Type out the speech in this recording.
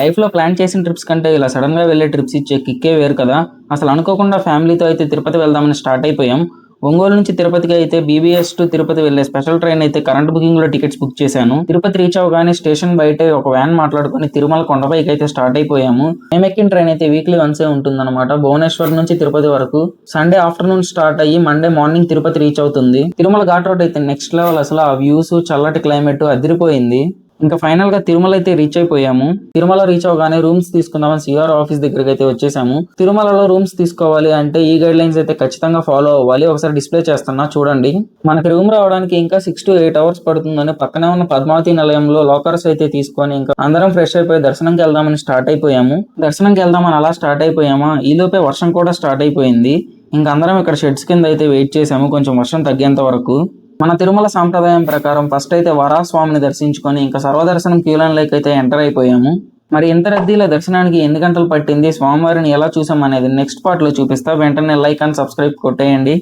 లైఫ్లో ప్లాన్ చేసిన ట్రిప్స్ కంటే ఇలా సడన్గా వెళ్ళే ట్రిప్స్ ఇచ్చే కిక్కే వేరు కదా. అసలు అనుకోకుండా ఫ్యామిలీతో అయితే తిరుపతి వెళ్దామని స్టార్ట్ అయిపోయాం. ఒంగోలు నుంచి తిరుపతికి అయితే బీబీఎస్ టు తిరుపతి వెళ్ళే స్పెషల్ ట్రైన్ అయితే కరెంట్ బుకింగ్ లో టికెట్స్ బుక్ చేశాను. తిరుపతి రీచ్ అవగానే స్టేషన్ బయట ఒక వ్యాన్ మాట్లాడుకుని తిరుమల కొండపైకి అయితే స్టార్ట్ అయిపోయాము. మేము ఎక్కిన ట్రైన్ అయితే వీక్లీ వన్సే ఉంటుందన్నమాట. భువనేశ్వర్ నుంచి తిరుపతి వరకు సండే ఆఫ్టర్నూన్ స్టార్ట్ అయ్యి మండే మార్నింగ్ తిరుపతి రీచ్ అవుతుంది. తిరుమల ఘాట్ రోడ్ అయితే నెక్స్ట్ లెవెల్. అసలు ఆ వ్యూస్, చల్లటి క్లైమేట్ అదిరిపోయింది. ఇంకా ఫైనల్ గా తిరుమల అయితే రీచ్ అయిపోయాము. తిరుమల రీచ్ అవగానే రూమ్స్ తీసుకుందామని సిఆర్ ఆఫీస్ దగ్గరికి అయితే వచ్చేసాము. తిరుమలలో రూమ్స్ తీసుకోవాలి అంటే ఈ గైడ్ లైన్స్ అయితే ఖచ్చితంగా ఫాలో అవ్వాలి. ఒకసారి డిస్ప్లే చేస్తున్నా చూడండి. మనకి రూమ్ రావడానికి ఇంకా 6 to 8 hours పడుతుందని పక్కనే ఉన్న పద్మావతి నిలయంలో లాకర్స్ అయితే తీసుకొని ఇంకా అందరం ఫ్రెష్ అయిపోయి దర్శనంకి వెళ్దామని స్టార్ట్ అయిపోయాము. దర్శనంకి వెళ్దామని అలా స్టార్ట్ అయిపోయామా, ఈలోపే వర్షం కూడా స్టార్ట్ అయిపోయింది. ఇంకా అందరం ఇక్కడ షెడ్స్ కింద అయితే వెయిట్ చేసాము కొంచెం వర్షం తగ్గేంత వరకు. మన తిరుమల సాంప్రదాయం ప్రకారం ఫస్ట్ అయితే వరాహస్వామిని దర్శించుకొని ఇంకా సర్వదర్శనం క్యూ లైన్ లోకి అయితే ఎంటర్ అయిపోయాము. మరి ఇంత రద్దీలో దర్శనానికి ఎన్ని గంటలు పట్టింది, స్వామివారిని ఎలా చూసాం అనేది నెక్స్ట్ పార్ట్ లో చూపిస్తా. వెంటనే లైక్ అండ్ సబ్స్క్రైబ్ కొట్టేయండి.